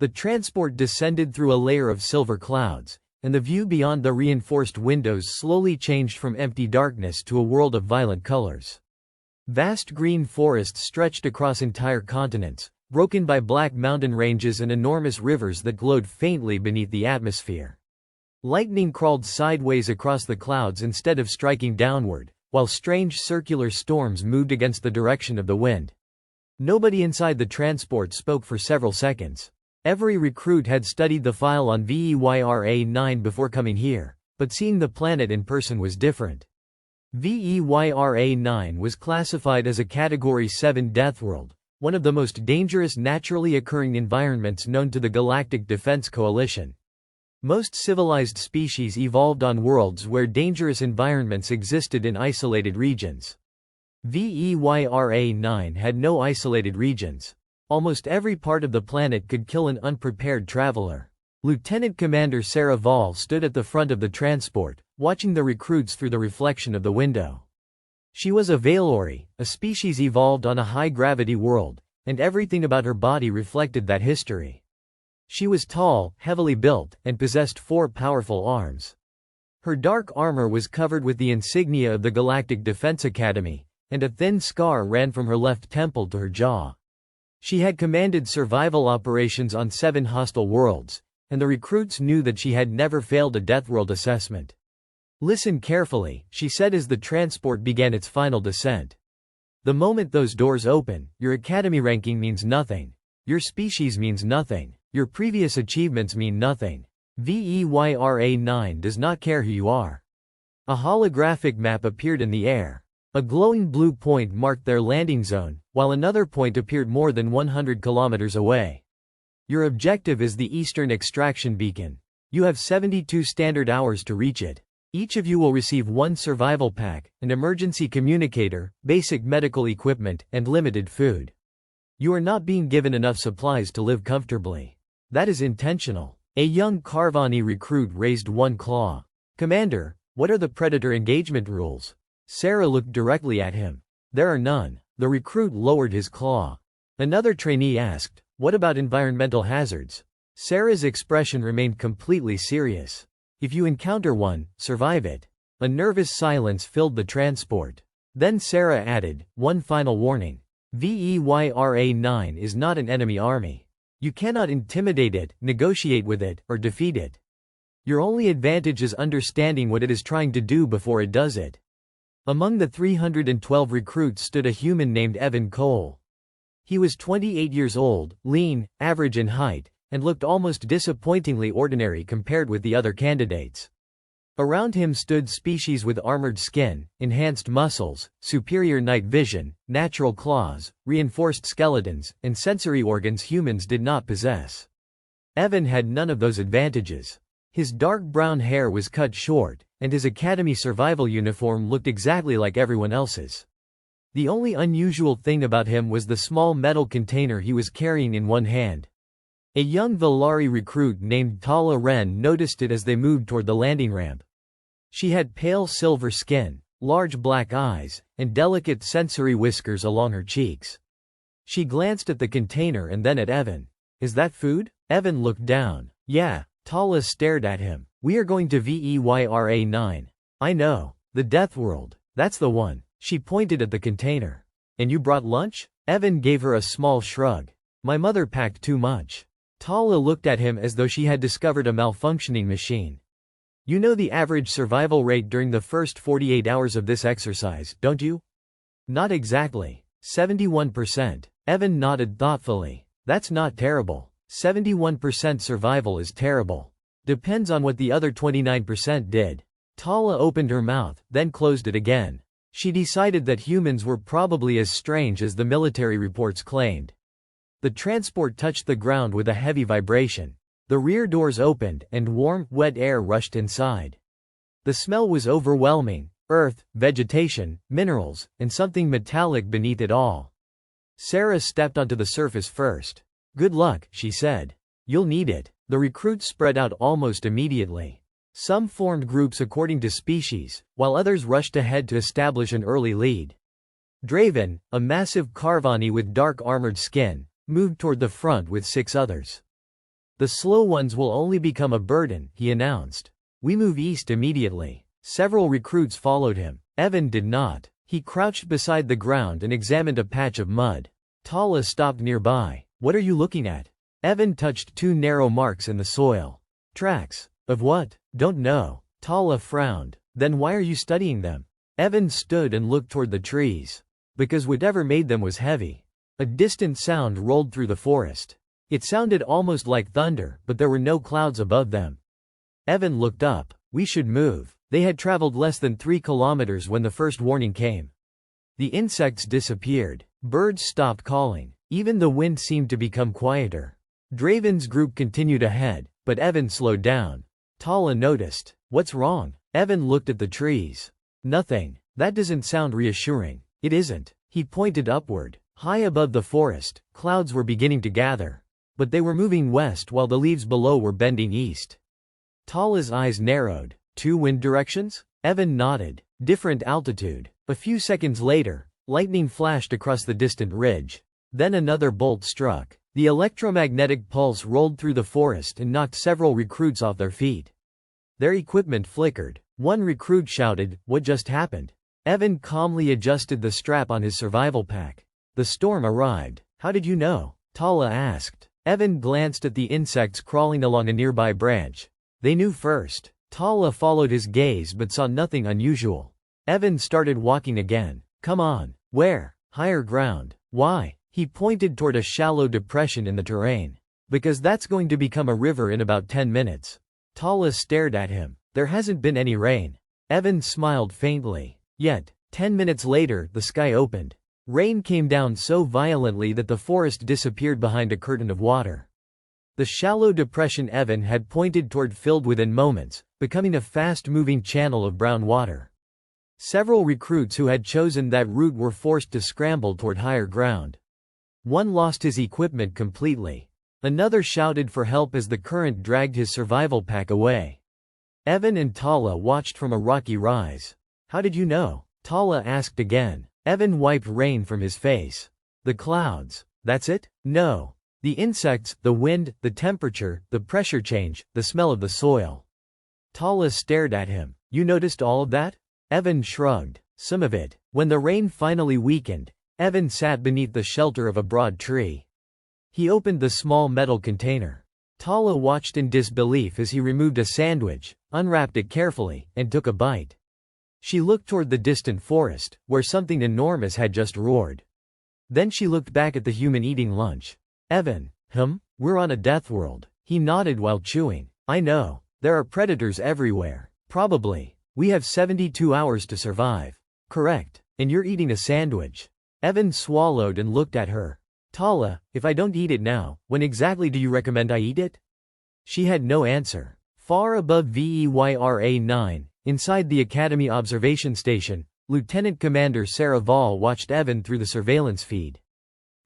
The transport descended through a layer of silver clouds, and the view beyond the reinforced windows slowly changed from empty darkness to a world of violent colors. Vast green forests stretched across entire continents, broken by black mountain ranges and enormous rivers that glowed faintly beneath the atmosphere. Lightning crawled sideways across the clouds instead of striking downward, while strange circular storms moved against the direction of the wind. Nobody inside the transport spoke for several seconds. Every recruit had studied the file on VEYRA-9 before coming here, but seeing the planet in person was different. VEYRA-9 was classified as a Category 7 Deathworld, one of the most dangerous naturally occurring environments known to the Galactic Defense Coalition. Most civilized species evolved on worlds where dangerous environments existed in isolated regions. VEYRA-9 had no isolated regions. Almost every part of the planet could kill an unprepared traveler. Lieutenant Commander Sarah Vall stood at the front of the transport, watching the recruits through the reflection of the window. She was a Valori, a species evolved on a high-gravity world, and everything about her body reflected that history. She was tall, heavily built, and possessed 4 powerful arms. Her dark armor was covered with the insignia of the Galactic Defense Academy, and a thin scar ran from her left temple to her jaw. She had commanded survival operations on 7 hostile worlds, and the recruits knew that she had never failed a Deathworld assessment. "Listen carefully," she said as the transport began its final descent. "The moment those doors open, your academy ranking means nothing. Your species means nothing. Your previous achievements mean nothing. VEYRA-9 does not care who you are." A holographic map appeared in the air. A glowing blue point marked their landing zone, while another point appeared more than 100 kilometers away. "Your objective is the Eastern Extraction Beacon. You have 72 standard hours to reach it. Each of you will receive 1 survival pack, an emergency communicator, basic medical equipment, and limited food. You are not being given enough supplies to live comfortably. That is intentional." A young Carvani recruit raised one claw. "Commander, what are the Predator engagement rules?" Sarah looked directly at him. "There are none." The recruit lowered his claw. Another trainee asked, "What about environmental hazards?" Sarah's expression remained completely serious. "If you encounter one, survive it." A nervous silence filled the transport. Then Sarah added, "One final warning. VEYRA-9 is not an enemy army. You cannot intimidate it, negotiate with it, or defeat it. Your only advantage is understanding what it is trying to do before it does it." Among the 312 recruits stood a human named Evan Cole. He was 28 years old, lean, average in height, and looked almost disappointingly ordinary compared with the other candidates. Around him stood species with armored skin, enhanced muscles, superior night vision, natural claws, reinforced skeletons, and sensory organs humans did not possess. Evan had none of those advantages. His dark brown hair was cut short, and his academy survival uniform looked exactly like everyone else's. The only unusual thing about him was the small metal container he was carrying in one hand. A young Valari recruit named Tala Ren noticed it as they moved toward the landing ramp. She had pale silver skin, large black eyes, and delicate sensory whiskers along her cheeks. She glanced at the container and then at Evan. "Is that food?" Evan looked down. "Yeah." Tala stared at him. "We are going to VEYRA-9. "I know. The Deathworld. That's the one." She pointed at the container. "And you brought lunch?" Evan gave her a small shrug. "My mother packed too much." Tala looked at him as though she had discovered a malfunctioning machine. "You know the average survival rate during the first 48 hours of this exercise, don't you?" "Not exactly. 71%. Evan nodded thoughtfully. "That's not terrible. 71% survival is terrible. Depends on what the other 29% did." Tala opened her mouth, then closed it again. She decided that humans were probably as strange as the military reports claimed. The transport touched the ground with a heavy vibration. The rear doors opened, and warm, wet air rushed inside. The smell was overwhelming: earth, vegetation, minerals, and something metallic beneath it all. Sarah stepped onto the surface first. "Good luck," she said. "You'll need it." The recruits spread out almost immediately. Some formed groups according to species, while others rushed ahead to establish an early lead. Draven, a massive Carvani with dark armored skin, moved toward the front with 6 others. The slow ones will only become a burden, he announced. We move east immediately. Several recruits followed him. Evan did not. He crouched beside the ground and examined a patch of mud. Tala stopped nearby. What are you looking at? Evan touched two narrow marks in the soil. Tracks. Of what? Don't know. Tala frowned. Then why are you studying them? Evan stood and looked toward the trees. Because whatever made them was heavy. A distant sound rolled through the forest. It sounded almost like thunder, but there were no clouds above them. Evan looked up. We should move. They had traveled less than 3 kilometers when the first warning came. The insects disappeared. Birds stopped calling. Even the wind seemed to become quieter. Draven's group continued ahead, but Evan slowed down. Tala noticed. What's wrong? Evan looked at the trees. Nothing. That doesn't sound reassuring. It isn't. He pointed upward. High above the forest, clouds were beginning to gather. But they were moving west while the leaves below were bending east. Tala's eyes narrowed. 2 wind directions? Evan nodded. Different altitude. A few seconds later, lightning flashed across the distant ridge. Then another bolt struck. The electromagnetic pulse rolled through the forest and knocked several recruits off their feet. Their equipment flickered. One recruit shouted, "What just happened?" Evan calmly adjusted the strap on his survival pack. The storm arrived. How did you know? Tala asked. Evan glanced at the insects crawling along a nearby branch. They knew first. Tala followed his gaze but saw nothing unusual. Evan started walking again. Come on. Where? Higher ground. Why? He pointed toward a shallow depression in the terrain. Because that's going to become a river in about 10 minutes. Tala stared at him. There hasn't been any rain. Evan smiled faintly. Yet, 10 minutes later, the sky opened. Rain came down so violently that the forest disappeared behind a curtain of water. The shallow depression Evan had pointed toward filled within moments, becoming a fast-moving channel of brown water. Several recruits who had chosen that route were forced to scramble toward higher ground. One lost his equipment completely. Another shouted for help as the current dragged his survival pack away. Evan and Tala watched from a rocky rise. How did you know? Tala asked again. Evan wiped rain from his face. The clouds. That's it? No. The insects, the wind, the temperature, the pressure change, the smell of the soil. Tala stared at him. You noticed all of that? Evan shrugged. Some of it. When the rain finally weakened, Evan sat beneath the shelter of a broad tree. He opened the small metal container. Tala watched in disbelief as he removed a sandwich, unwrapped it carefully, and took a bite. She looked toward the distant forest, where something enormous had just roared. Then she looked back at the human eating lunch. Evan, we're on a Deathworld. He nodded while chewing. I know. There are predators everywhere. Probably. We have 72 hours to survive. Correct. And you're eating a sandwich. Evan swallowed and looked at her. Tala, if I don't eat it now, when exactly do you recommend I eat it? She had no answer. Far above VEYRA-9, inside the Academy Observation Station, Lieutenant Commander Sarah Vall watched Evan through the surveillance feed.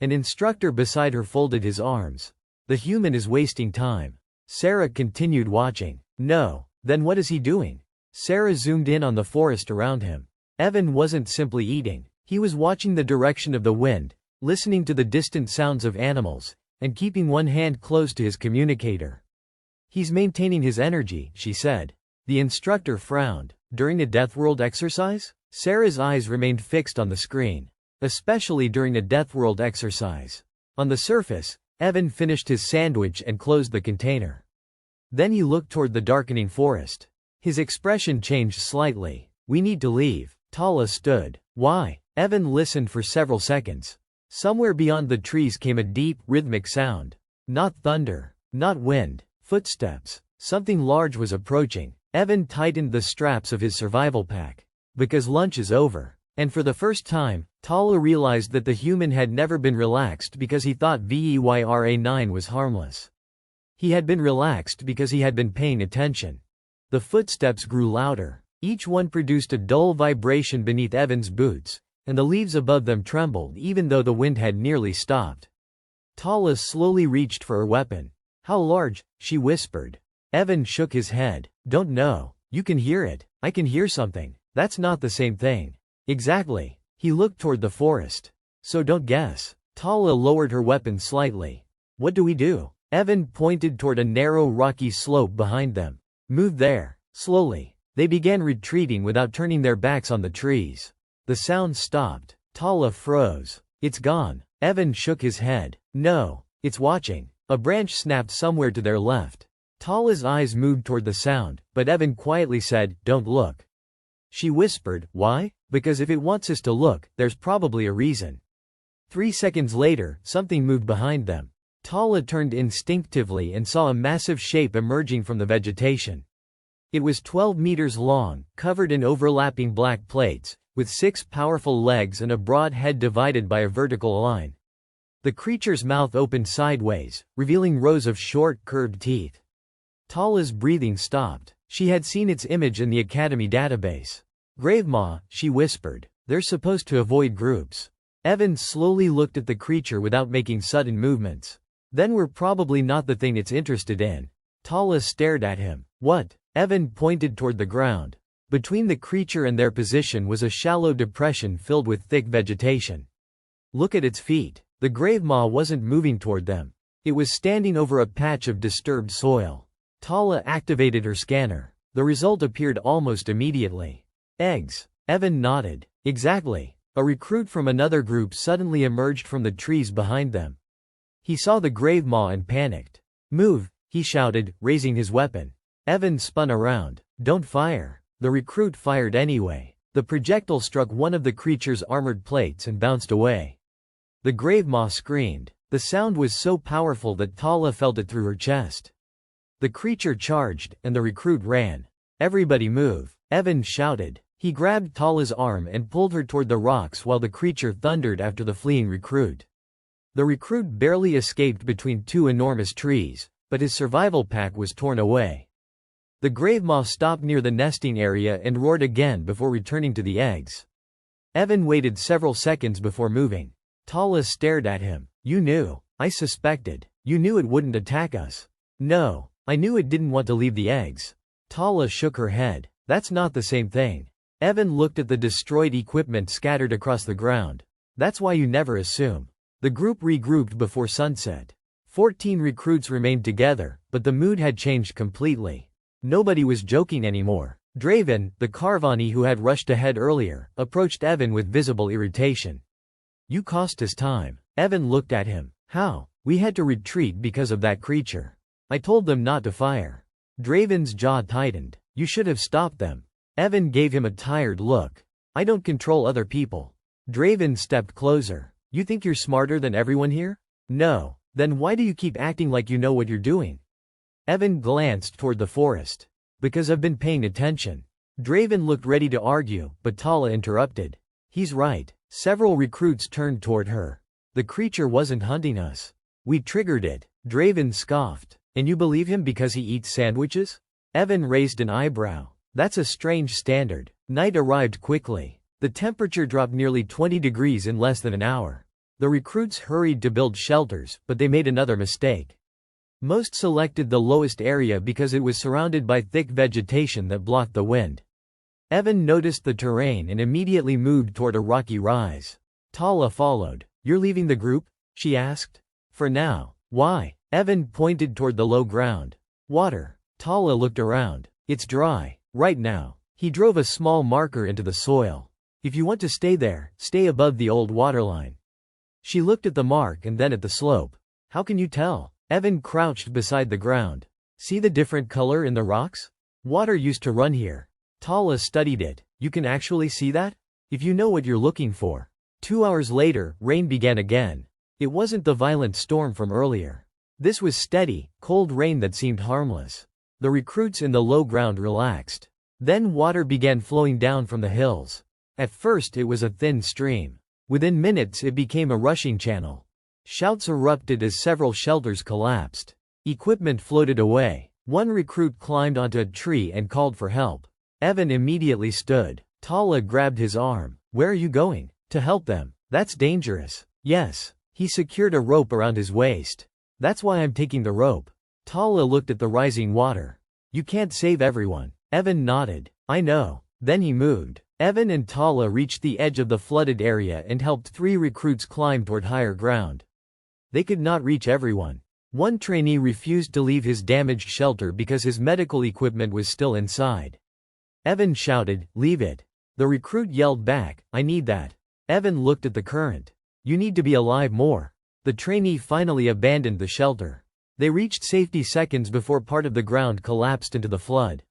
An instructor beside her folded his arms. The human is wasting time. Sarah continued watching. No. Then what is he doing? Sarah zoomed in on the forest around him. Evan wasn't simply eating. He was watching the direction of the wind, listening to the distant sounds of animals, and keeping one hand close to his communicator. He's maintaining his energy, she said. The instructor frowned. During a Deathworld exercise? Sarah's eyes remained fixed on the screen. Especially during a Deathworld exercise. On the surface, Evan finished his sandwich and closed the container. Then he looked toward the darkening forest. His expression changed slightly. We need to leave. Tala stood. Why? Evan listened for several seconds. Somewhere beyond the trees came a deep, rhythmic sound. Not thunder. Not wind. Footsteps. Something large was approaching. Evan tightened the straps of his survival pack. Because lunch is over. And for the first time, Tala realized that the human had never been relaxed because he thought VEYRA-9 was harmless. He had been relaxed because he had been paying attention. The footsteps grew louder. Each one produced a dull vibration beneath Evan's boots, and the leaves above them trembled even though the wind had nearly stopped. Tala slowly reached for her weapon. How large? She whispered. Evan shook his head. Don't know. You can hear it. I can hear something. That's not the same thing. Exactly. He looked toward the forest. So don't guess. Tala lowered her weapon slightly. What do we do? Evan pointed toward a narrow rocky slope behind them. Move there. Slowly. They began retreating without turning their backs on the trees. The sound stopped. Tala froze. It's gone. Evan shook his head. No. It's watching. A branch snapped somewhere to their left. Tala's eyes moved toward the sound, but Evan quietly said, "Don't look." She whispered, "Why?" "Because if it wants us to look, there's probably a reason." 3 seconds later, something moved behind them. Tala turned instinctively and saw a massive shape emerging from the vegetation. It was 12 meters long, covered in overlapping black plates, with 6 powerful legs and a broad head divided by a vertical line. The creature's mouth opened sideways, revealing rows of short, curved teeth. Tala's breathing stopped. She had seen its image in the Academy database. "Gravemaw," she whispered. "They're supposed to avoid groups." Evan slowly looked at the creature without making sudden movements. "Then we're probably not the thing it's interested in." Tala stared at him. "What?" Evan pointed toward the ground. Between the creature and their position was a shallow depression filled with thick vegetation. "Look at its feet." The Gravemaw wasn't moving toward them. It was standing over a patch of disturbed soil. Tala activated her scanner. The result appeared almost immediately. "Eggs." Evan nodded. "Exactly." A recruit from another group suddenly emerged from the trees behind them. He saw the Gravemaw and panicked. "Move," he shouted, raising his weapon. Evan spun around. "Don't fire." The recruit fired anyway. The projectile struck one of the creature's armored plates and bounced away. The Gravemaw screamed. The sound was so powerful that Tala felt it through her chest. The creature charged, and the recruit ran. "Everybody move," Evan shouted. He grabbed Tala's arm and pulled her toward the rocks while the creature thundered after the fleeing recruit. The recruit barely escaped between 2 enormous trees, but his survival pack was torn away. The Gravemaw stopped near the nesting area and roared again before returning to the eggs. Evan waited several seconds before moving. Tala stared at him. "You knew." "I suspected." "You knew it wouldn't attack us." "No. I knew it didn't want to leave the eggs." Tala shook her head. "That's not the same thing." Evan looked at the destroyed equipment scattered across the ground. "That's why you never assume." The group regrouped before sunset. 14 recruits remained together, but the mood had changed completely. Nobody was joking anymore. Draven, the Carvani who had rushed ahead earlier, approached Evan with visible irritation. "You cost us time." Evan looked at him. "How?" "We had to retreat because of that creature. I told them not to fire." Draven's jaw tightened. "You should have stopped them." Evan gave him a tired look. "I don't control other people." Draven stepped closer. "You think you're smarter than everyone here?" "No." "Then why do you keep acting like you know what you're doing?" Evan glanced toward the forest. "Because I've been paying attention." Draven looked ready to argue, but Tala interrupted. "He's right." Several recruits turned toward her. "The creature wasn't hunting us. We triggered it." Draven scoffed. "And you believe him because he eats sandwiches?" Evan raised an eyebrow. "That's a strange standard." Night arrived quickly. The temperature dropped nearly 20 degrees in less than an hour. The recruits hurried to build shelters, but they made another mistake. Most selected the lowest area because it was surrounded by thick vegetation that blocked the wind. Evan noticed the terrain and immediately moved toward a rocky rise. Tala followed. "You're leaving the group?" she asked. "For now." "Why?" Evan pointed toward the low ground. "Water." Tala looked around. "It's dry. Right now." He drove a small marker into the soil. "If you want to stay there, stay above the old waterline." She looked at the mark and then at the slope. "How can you tell?" Evan crouched beside the ground. "See the different color in the rocks? Water used to run here." Tala studied it. "You can actually see that? If you know what you're looking for." 2 hours later, rain began again. It wasn't the violent storm from earlier. This was steady, cold rain that seemed harmless. The recruits in the low ground relaxed. Then water began flowing down from the hills. At first it was a thin stream. Within minutes it became a rushing channel. Shouts erupted as several shelters collapsed. Equipment floated away. One recruit climbed onto a tree and called for help. Evan immediately stood. Tala grabbed his arm. "Where are you going?" "To help them." "That's dangerous." "Yes." He secured a rope around his waist. "That's why I'm taking the rope." Tala looked at the rising water. "You can't save everyone." Evan nodded. "I know." Then he moved. Evan and Tala reached the edge of the flooded area and helped 3 recruits climb toward higher ground. They could not reach everyone. One trainee refused to leave his damaged shelter because his medical equipment was still inside. Evan shouted, "Leave it." The recruit yelled back, "I need that." Evan looked at the current. "You need to be alive more." The trainee finally abandoned the shelter. They reached safety seconds before part of the ground collapsed into the flood.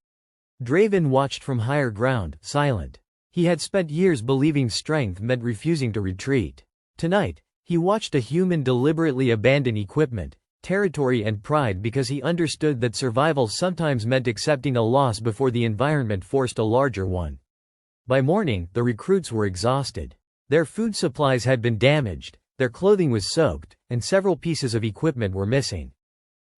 Draven watched from higher ground, silent. He had spent years believing strength meant refusing to retreat. Tonight, he watched a human deliberately abandon equipment, territory and pride because he understood that survival sometimes meant accepting a loss before the environment forced a larger one. By morning, the recruits were exhausted. Their food supplies had been damaged, their clothing was soaked, and several pieces of equipment were missing.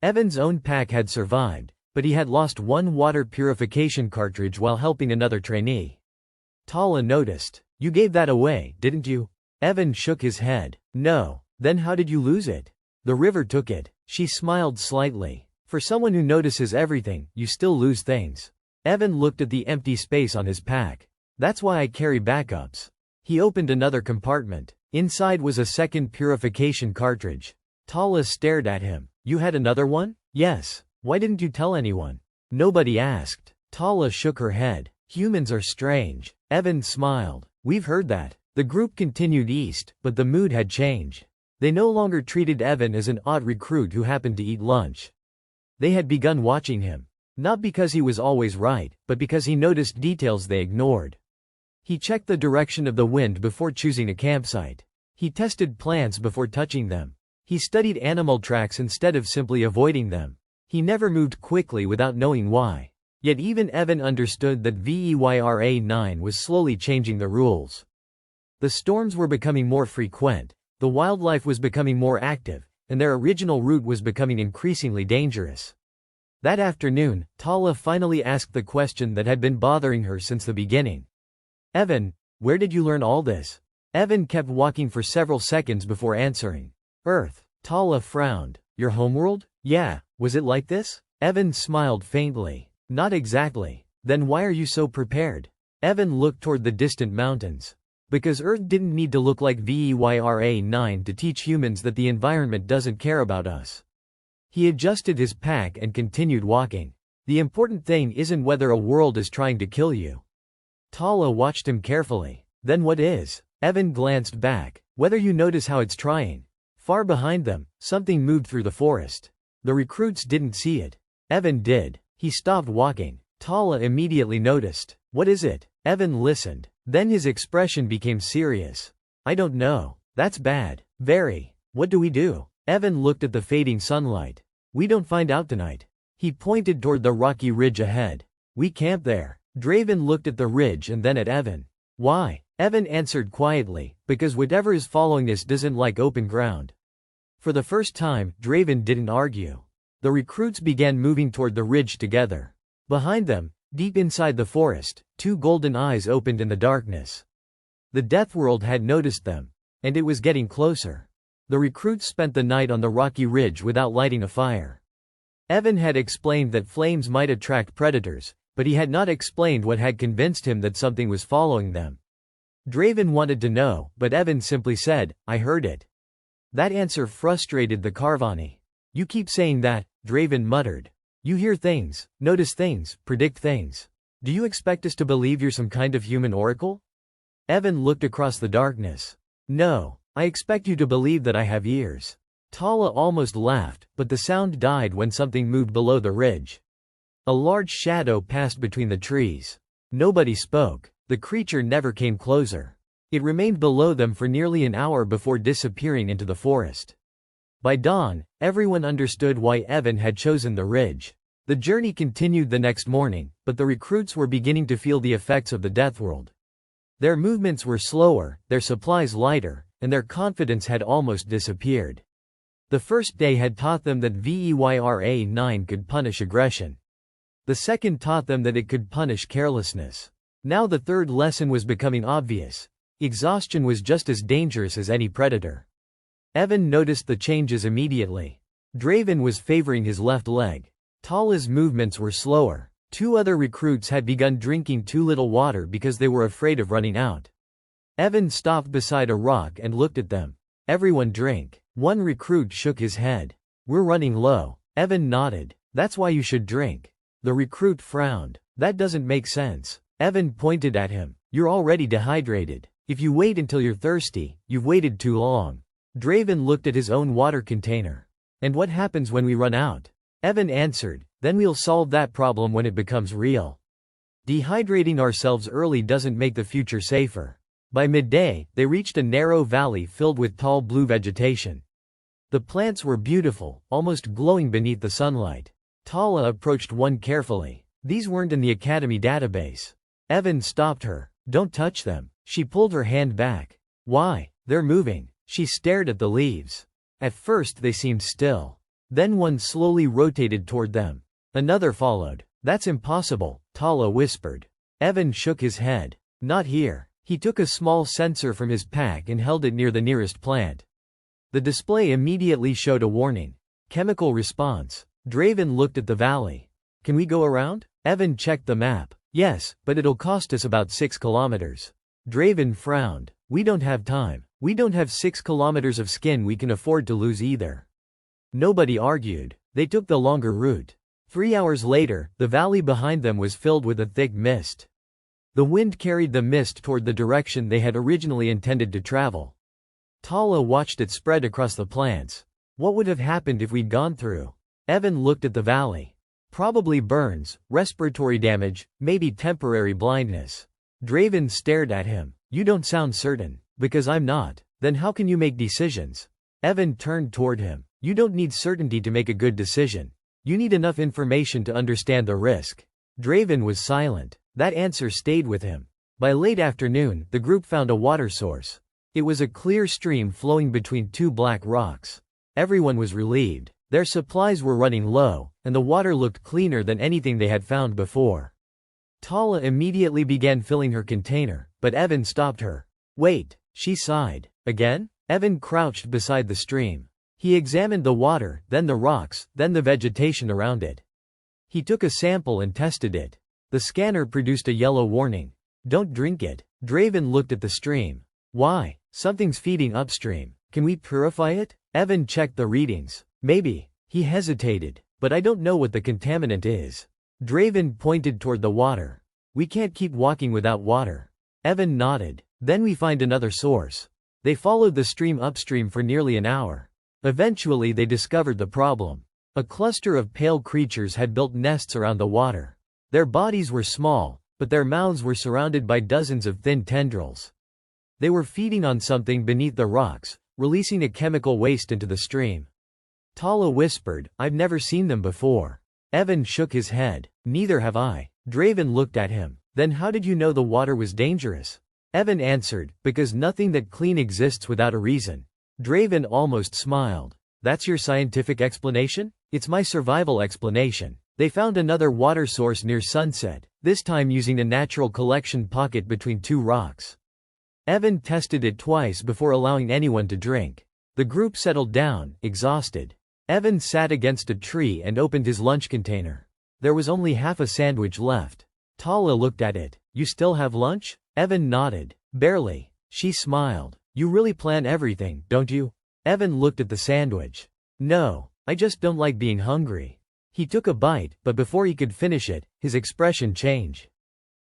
Evan's own pack had survived, but he had lost one water purification cartridge while helping another trainee. Tala noticed. "You gave that away, didn't you?" Evan shook his head. "No. Then how did you lose it?" "The river took it." She smiled slightly. "For someone who notices everything, you still lose things." Evan looked at the empty space on his pack. "That's why I carry backups." He opened another compartment. Inside was a second purification cartridge. Tala stared at him. "You had another one?" "Yes. Why didn't you tell anyone?" "Nobody asked." Tala shook her head. "Humans are strange." Evan smiled. "We've heard that." The group continued east, but the mood had changed. They no longer treated Evan as an odd recruit who happened to eat lunch. They had begun watching him. Not because he was always right, but because he noticed details they ignored. He checked the direction of the wind before choosing a campsite. He tested plants before touching them. He studied animal tracks instead of simply avoiding them. He never moved quickly without knowing why. Yet even Evan understood that VEYRA9 was slowly changing the rules. The storms were becoming more frequent, the wildlife was becoming more active, and their original route was becoming increasingly dangerous. That afternoon, Tala finally asked the question that had been bothering her since the beginning. "Evan, where did you learn all this?" Evan kept walking for several seconds before answering. "Earth." Tala frowned. "Your homeworld?" "Yeah. Was it like this?" Evan smiled faintly. "Not exactly." "Then why are you so prepared?" Evan looked toward the distant mountains. "Because Earth didn't need to look like VEYRA9 to teach humans that the environment doesn't care about us." He adjusted his pack and continued walking. "The important thing isn't whether a world is trying to kill you." Tala watched him carefully. "Then what is?" Evan glanced back. "Whether you notice how it's trying." Far behind them, something moved through the forest. The recruits didn't see it. Evan did. He stopped walking. Tala immediately noticed. "What is it?" Evan listened. Then his expression became serious. "I don't know." "That's bad. Very. What do we do?" Evan looked at the fading sunlight. "We don't find out tonight." He pointed toward the rocky ridge ahead. "We camp there." Draven looked at the ridge and then at Evan. "Why?" Evan answered quietly, "Because whatever is following us doesn't like open ground." For the first time, Draven didn't argue. The recruits began moving toward the ridge together. Behind them, deep inside the forest, two golden eyes opened in the darkness. The Deathworld had noticed them. And it was getting closer. The recruits spent the night on the rocky ridge without lighting a fire. Evan had explained that flames might attract predators, but he had not explained what had convinced him that something was following them. Draven wanted to know, but Evan simply said, "I heard it." That answer frustrated the Carvani. "You keep saying that," Draven muttered. "You hear things, notice things, predict things. Do you expect us to believe you're some kind of human oracle?" Evan looked across the darkness. "No, I expect you to believe that I have ears." Tala almost laughed, but the sound died when something moved below the ridge. A large shadow passed between the trees. Nobody spoke. The creature never came closer. It remained below them for nearly an hour before disappearing into the forest. By dawn, everyone understood why Evan had chosen the ridge. The journey continued the next morning, but the recruits were beginning to feel the effects of the Deathworld. Their movements were slower, their supplies lighter, and their confidence had almost disappeared. The first day had taught them that VEYRA9 could punish aggression. The second taught them that it could punish carelessness. Now the third lesson was becoming obvious. Exhaustion was just as dangerous as any predator. Evan noticed the changes immediately. Draven was favoring his left leg. Tala's movements were slower. Two other recruits had begun drinking too little water because they were afraid of running out. Evan stopped beside a rock and looked at them. "Everyone drink." One recruit shook his head. We're running low. Evan nodded. That's why you should drink. The recruit frowned. That doesn't make sense. Evan pointed at him. You're already dehydrated. If you wait until you're thirsty, you've waited too long. Draven looked at his own water container. And what happens when we run out? Evan answered. Then we'll solve that problem when it becomes real. Dehydrating ourselves early doesn't make the future safer. By midday, they reached a narrow valley filled with tall blue vegetation. The plants were beautiful, almost glowing beneath the sunlight. Tala approached one carefully. These weren't in the Academy database. Evan stopped her. Don't touch them. She pulled her hand back. Why? They're moving. She stared at the leaves. At first they seemed still. Then one slowly rotated toward them. Another followed. That's impossible, Tala whispered. Evan shook his head. Not here. He took a small sensor from his pack and held it near the nearest plant. The display immediately showed a warning. Chemical response. Draven looked at the valley. Can we go around? Evan checked the map. Yes, but it'll cost us about 6 kilometers. Draven frowned. We don't have time. We don't have 6 kilometers of skin we can afford to lose either. Nobody argued. They took the longer route. 3 hours later, the valley behind them was filled with a thick mist. The wind carried the mist toward the direction they had originally intended to travel. Tala watched it spread across the plants. What would have happened if we'd gone through? Evan looked at the valley. Probably burns, respiratory damage, maybe temporary blindness. Draven stared at him. You don't sound certain. Because I'm not. Then how can you make decisions? Evan turned toward him. You don't need certainty to make a good decision. You need enough information to understand the risk. Draven was silent. That answer stayed with him. By late afternoon, the group found a water source. It was a clear stream flowing between two black rocks. Everyone was relieved. Their supplies were running low, and the water looked cleaner than anything they had found before. Tala immediately began filling her container, but Evan stopped her. Wait, she sighed. Again? Evan crouched beside the stream. He examined the water, then the rocks, then the vegetation around it. He took a sample and tested it. The scanner produced a yellow warning. Don't drink it. Draven looked at the stream. Why? Something's feeding upstream. Can we purify it? Evan checked the readings. Maybe. He hesitated. But I don't know what the contaminant is. Draven pointed toward the water. We can't keep walking without water. Evan nodded. Then we find another source. They followed the stream upstream for nearly an hour. Eventually they discovered the problem. A cluster of pale creatures had built nests around the water. Their bodies were small, but their mouths were surrounded by dozens of thin tendrils. They were feeding on something beneath the rocks, releasing a chemical waste into the stream. Tala whispered, I've never seen them before. Evan shook his head. Neither have I. Draven looked at him. Then how did you know the water was dangerous? Evan answered, because nothing that clean exists without a reason. Draven almost smiled. That's your scientific explanation? It's my survival explanation. They found another water source near sunset, this time using a natural collection pocket between two rocks. Evan tested it twice before allowing anyone to drink. The group settled down, exhausted. Evan sat against a tree and opened his lunch container. There was only half a sandwich left. Tala looked at it. You still have lunch? Evan nodded. Barely. She smiled. You really plan everything, don't you? Evan looked at the sandwich. No, I just don't like being hungry. He took a bite, but before he could finish it, his expression changed.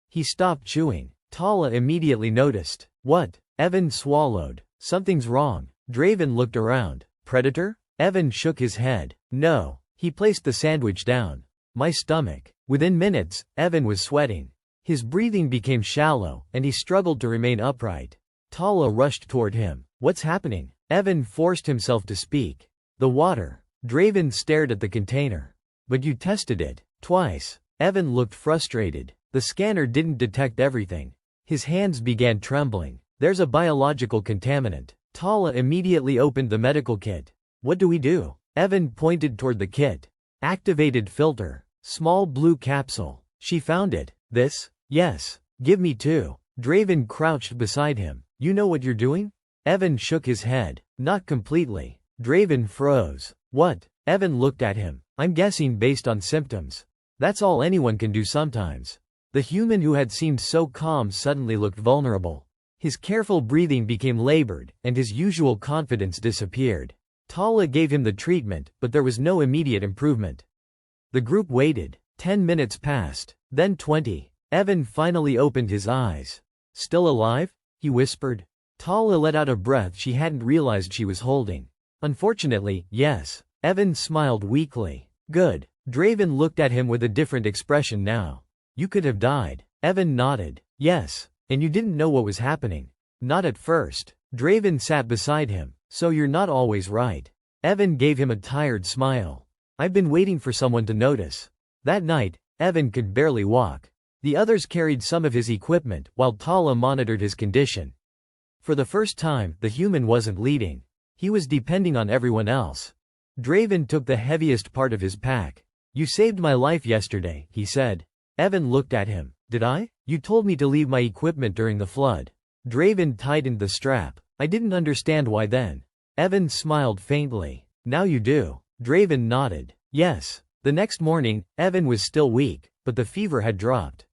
He stopped chewing. Tala immediately noticed. What? Evan swallowed. Something's wrong. Draven looked around. Predator? Evan shook his head. No. He placed the sandwich down. My stomach. Within minutes, Evan was sweating. His breathing became shallow, and he struggled to remain upright. Tala rushed toward him. What's happening? Evan forced himself to speak. The water. Draven stared at the container. But you tested it. Twice. Evan looked frustrated. The scanner didn't detect everything. His hands began trembling. There's a biological contaminant. Tala immediately opened the medical kit. What do we do? Evan pointed toward the kit. Activated filter. Small blue capsule. She found it. This? Yes. Give me 2. Draven crouched beside him. You know what you're doing? Evan shook his head. Not completely. Draven froze. What? Evan looked at him. I'm guessing based on symptoms. That's all anyone can do sometimes. The human who had seemed so calm suddenly looked vulnerable. His careful breathing became labored, and his usual confidence disappeared. Tala gave him the treatment, but there was no immediate improvement. The group waited. 10 minutes passed, then 20. Evan finally opened his eyes. Still alive? He whispered. Tala let out a breath she hadn't realized she was holding. Unfortunately, yes. Evan smiled weakly. Good. Draven looked at him with a different expression now. You could have died. Evan nodded. Yes. And you didn't know what was happening. Not at first. Draven sat beside him. So you're not always right. Evan gave him a tired smile. I've been waiting for someone to notice. That night, Evan could barely walk. The others carried some of his equipment, while Tala monitored his condition. For the first time, the human wasn't leading. He was depending on everyone else. Draven took the heaviest part of his pack. You saved my life yesterday, he said. Evan looked at him. Did I? You told me to leave my equipment during the flood. Draven tightened the strap. I didn't understand why then. Evan smiled faintly. Now you do. Draven nodded. Yes. The next morning, Evan was still weak, but the fever had dropped.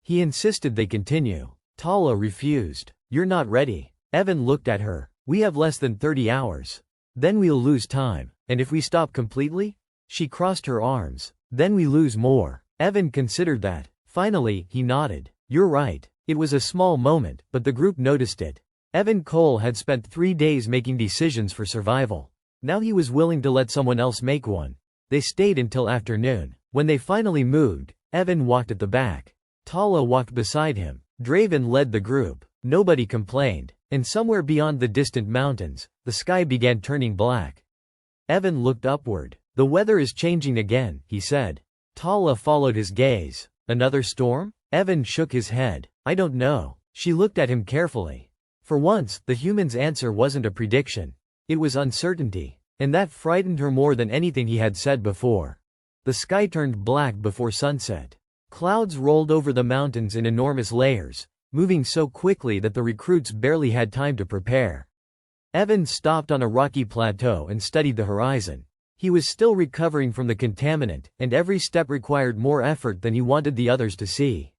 He insisted they continue. Tala refused. You're not ready. Evan looked at her. We have less than 30 hours. Then we'll lose time. And if we stop completely? She crossed her arms. Then we lose more. Evan considered that. Finally, he nodded. You're right. It was a small moment, but the group noticed it. Evan Cole had spent 3 days making decisions for survival. Now he was willing to let someone else make one. They stayed until afternoon. When they finally moved, Evan walked at the back. Tala walked beside him. Draven led the group. Nobody complained. And somewhere beyond the distant mountains, the sky began turning black. Evan looked upward. The weather is changing again, he said. Tala followed his gaze. Another storm? Evan shook his head. I don't know. She looked at him carefully. For once, the human's answer wasn't a prediction. It was uncertainty. And that frightened her more than anything he had said before. The sky turned black before sunset. Clouds rolled over the mountains in enormous layers, moving so quickly that the recruits barely had time to prepare. Evan stopped on a rocky plateau and studied the horizon. He was still recovering from the contaminant, and every step required more effort than he wanted the others to see.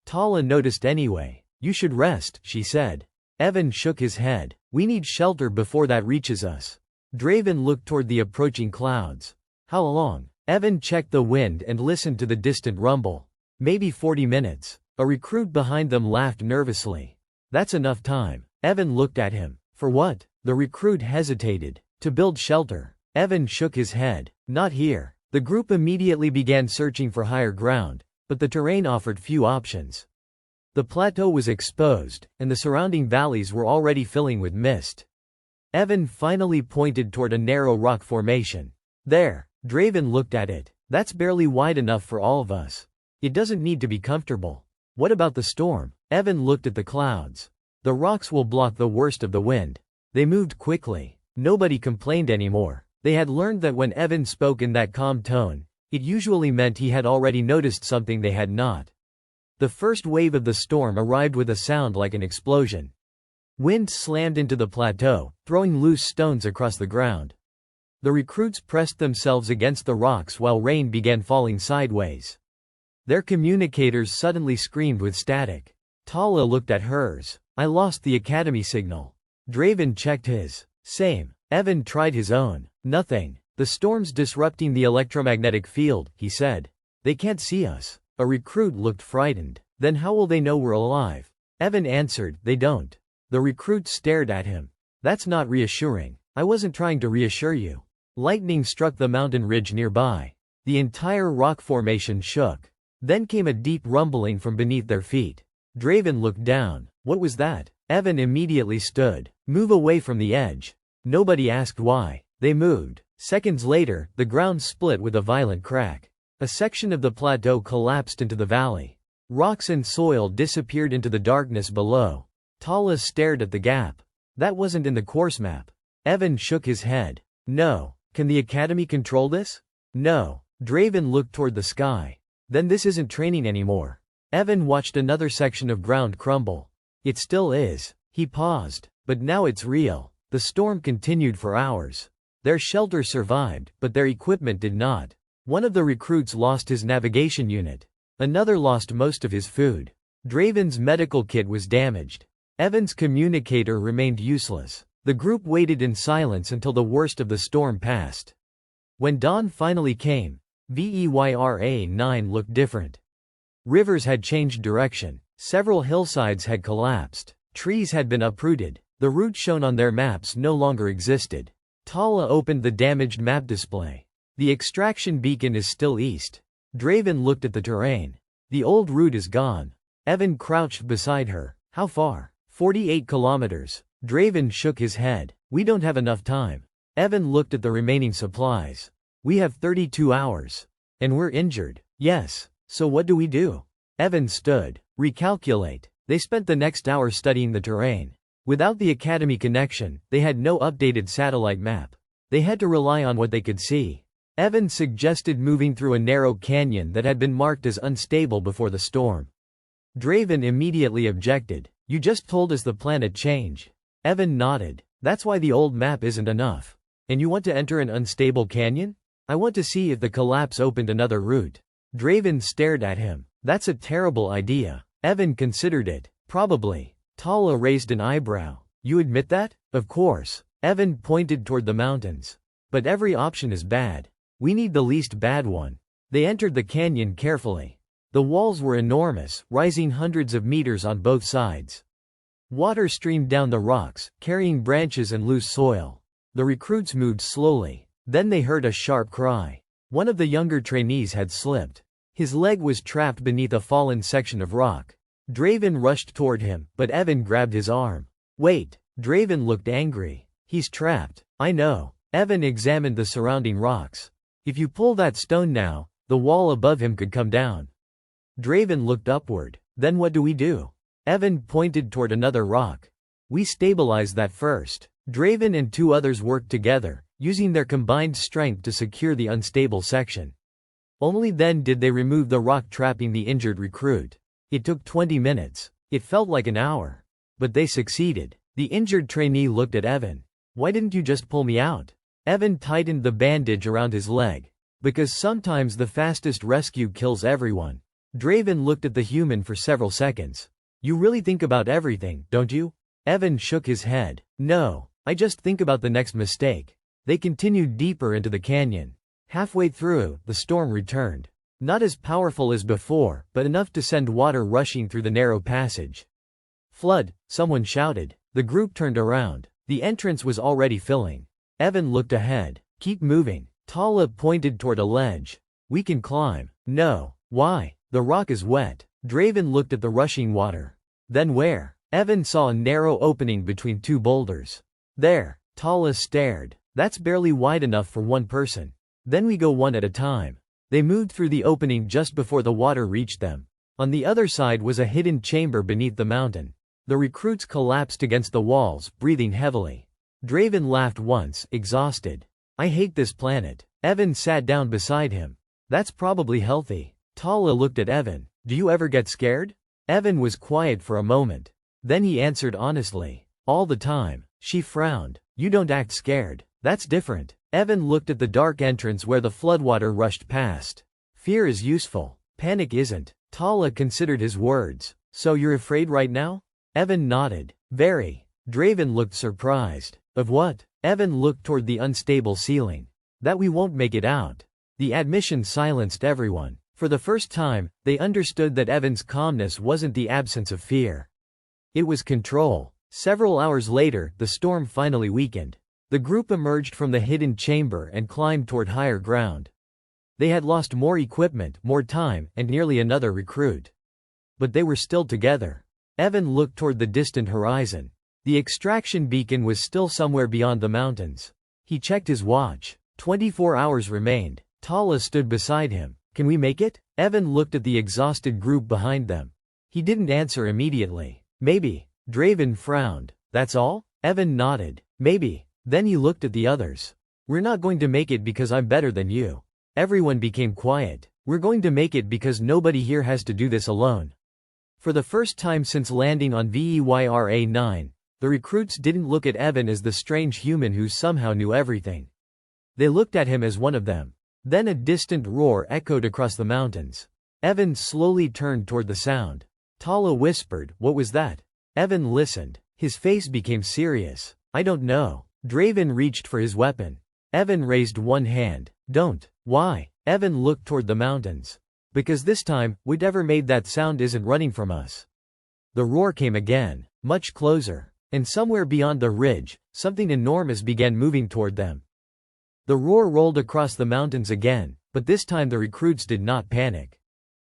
Tala noticed anyway. You should rest, she said. Evan shook his head. We need shelter before that reaches us. Draven looked toward the approaching clouds. How long? Evan checked the wind and listened to the distant rumble. Maybe 40 minutes. A recruit behind them laughed nervously. That's enough time. Evan looked at him. For what? The recruit hesitated. To build shelter. Evan shook his head. Not here. The group immediately began searching for higher ground, but the terrain offered few options. The plateau was exposed, and the surrounding valleys were already filling with mist. Evan finally pointed toward a narrow rock formation. There. Draven looked at it. That's barely wide enough for all of us. It doesn't need to be comfortable. What about the storm? Evan looked at the clouds. The rocks will block the worst of the wind. They moved quickly. Nobody complained anymore. They had learned that when Evan spoke in that calm tone, it usually meant he had already noticed something they had not. The first wave of the storm arrived with a sound like an explosion. Wind slammed into the plateau, throwing loose stones across the ground. The recruits pressed themselves against the rocks while rain began falling sideways. Their communicators suddenly screamed with static. Tala looked at hers. I lost the academy signal. Draven checked his. Same. Evan tried his own. Nothing. The storm's disrupting the electromagnetic field, he said. They can't see us. A recruit looked frightened. Then how will they know we're alive? Evan answered, they don't. The recruit stared at him. That's not reassuring. I wasn't trying to reassure you. Lightning struck the mountain ridge nearby. The entire rock formation shook. Then came a deep rumbling from beneath their feet. Draven looked down. What was that? Evan immediately stood. Move away from the edge. Nobody asked why. They moved. Seconds later, the ground split with a violent crack. A section of the plateau collapsed into the valley. Rocks and soil disappeared into the darkness below. Tala stared at the gap. That wasn't in the course map. Evan shook his head. No. Can the academy control this? No. Draven looked toward the sky. Then this isn't training anymore. Evan watched another section of ground crumble. It still is. He paused. But now it's real. The storm continued for hours. Their shelter survived, but their equipment did not. One of the recruits lost his navigation unit. Another lost most of his food. Draven's medical kit was damaged. Evan's communicator remained useless. The group waited in silence until the worst of the storm passed. When dawn finally came, VEYRA-9 looked different. Rivers had changed direction, several hillsides had collapsed, trees had been uprooted, the route shown on their maps no longer existed. Tala opened the damaged map display. The extraction beacon is still east. Draven looked at the terrain. The old route is gone. Evan crouched beside her. How far? 48 kilometers. Draven shook his head. We don't have enough time. Evan looked at the remaining supplies. We have 32 hours. And we're injured. Yes. So what do we do? Evan stood. Recalculate. They spent the next hour studying the terrain. Without the Academy connection, they had no updated satellite map. They had to rely on what they could see. Evan suggested moving through a narrow canyon that had been marked as unstable before the storm. Draven immediately objected. You just told us the planet changed. Evan nodded. That's why the old map isn't enough. And you want to enter an unstable canyon? I want to see if the collapse opened another route. Draven stared at him. That's a terrible idea. Evan considered it. Probably. Tala raised an eyebrow. You admit that? Of course. Evan pointed toward the mountains. But every option is bad. We need the least bad one. They entered the canyon carefully. The walls were enormous, rising hundreds of meters on both sides. Water streamed down the rocks, carrying branches and loose soil. The recruits moved slowly. Then they heard a sharp cry. One of the younger trainees had slipped. His leg was trapped beneath a fallen section of rock. Draven rushed toward him, but Evan grabbed his arm. Wait. Draven looked angry. He's trapped. I know. Evan examined the surrounding rocks. If you pull that stone now, the wall above him could come down. Draven looked upward. Then what do we do? Evan pointed toward another rock. We stabilize that first. Draven and two others worked together, using their combined strength to secure the unstable section. Only then did they remove the rock trapping the injured recruit. It took 20 minutes. It felt like an hour. But they succeeded. The injured trainee looked at Evan. Why didn't you just pull me out? Evan tightened the bandage around his leg. Because sometimes the fastest rescue kills everyone. Draven looked at the human for several seconds. You really think about everything, don't you? Evan shook his head. No, I just think about the next mistake. They continued deeper into the canyon. Halfway through, the storm returned. Not as powerful as before, but enough to send water rushing through the narrow passage. Flood, someone shouted. The group turned around. The entrance was already filling. Evan looked ahead. Keep moving. Tala pointed toward a ledge. We can climb. No. Why? The rock is wet. Draven looked at the rushing water. Then where? Evan saw a narrow opening between two boulders. There. Tala stared. That's barely wide enough for one person. Then we go one at a time. They moved through the opening just before the water reached them. On the other side was a hidden chamber beneath the mountain. The recruits collapsed against the walls, breathing heavily. Draven laughed once, exhausted. I hate this planet. Evan sat down beside him. That's probably healthy. Tala looked at Evan. Do you ever get scared? Evan was quiet for a moment. Then he answered honestly. All the time. She frowned. You don't act scared. That's different. Evan looked at the dark entrance where the floodwater rushed past. Fear is useful. Panic isn't. Tala considered his words. So you're afraid right now? Evan nodded. Very. Draven looked surprised. Of what? Evan looked toward the unstable ceiling. That we won't make it out. The admission silenced everyone. For the first time, they understood that Evan's calmness wasn't the absence of fear. It was control. Several hours later, the storm finally weakened. The group emerged from the hidden chamber and climbed toward higher ground. They had lost more equipment, more time, and nearly another recruit. But they were still together. Evan looked toward the distant horizon. The extraction beacon was still somewhere beyond the mountains. He checked his watch. 24 hours remained. Tala stood beside him. Can we make it? Evan looked at the exhausted group behind them. He didn't answer immediately. Maybe. Draven frowned. That's all? Evan nodded. Maybe. Then he looked at the others. We're not going to make it because I'm better than you. Everyone became quiet. We're going to make it because nobody here has to do this alone. For the first time since landing on VEYRA-9, the recruits didn't look at Evan as the strange human who somehow knew everything. They looked at him as one of them. Then a distant roar echoed across the mountains. Evan slowly turned toward the sound. Tala whispered, "What was that?" Evan listened. His face became serious. I don't know. Draven reached for his weapon. Evan raised one hand. Don't. Why? Evan looked toward the mountains. Because this time, whatever made that sound isn't running from us. The roar came again, much closer. And somewhere beyond the ridge, something enormous began moving toward them. The roar rolled across the mountains again, but this time the recruits did not panic.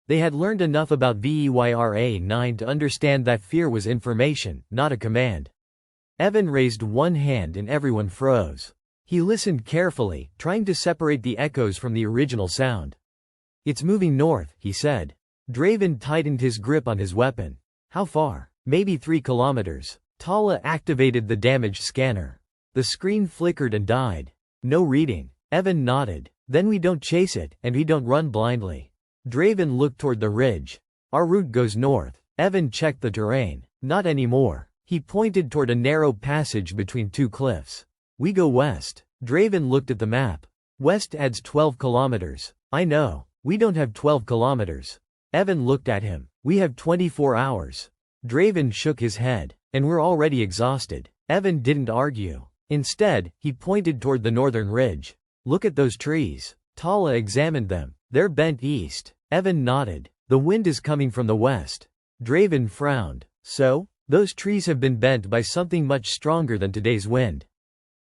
They had learned enough about VEYRA-9 to understand that fear was information, not a command. Evan raised one hand and everyone froze. He listened carefully, trying to separate the echoes from the original sound. It's moving north, he said. Draven tightened his grip on his weapon. How far? Maybe 3 kilometers. Tala activated the damage scanner. The screen flickered and died. No reading. Evan nodded. Then we don't chase it, and we don't run blindly. Draven looked toward the ridge. Our route goes north. Evan checked the terrain. Not anymore. He pointed toward a narrow passage between 2 cliffs. We go west. Draven looked at the map. West adds 12 kilometers. I know. We don't have 12 kilometers. Evan looked at him. We have 24 hours. Draven shook his head. And we're already exhausted. Evan didn't argue. Instead, he pointed toward the northern ridge. Look at those trees. Tala examined them. They're bent east. Evan nodded. The wind is coming from the west. Draven frowned. So? Those trees have been bent by something much stronger than today's wind.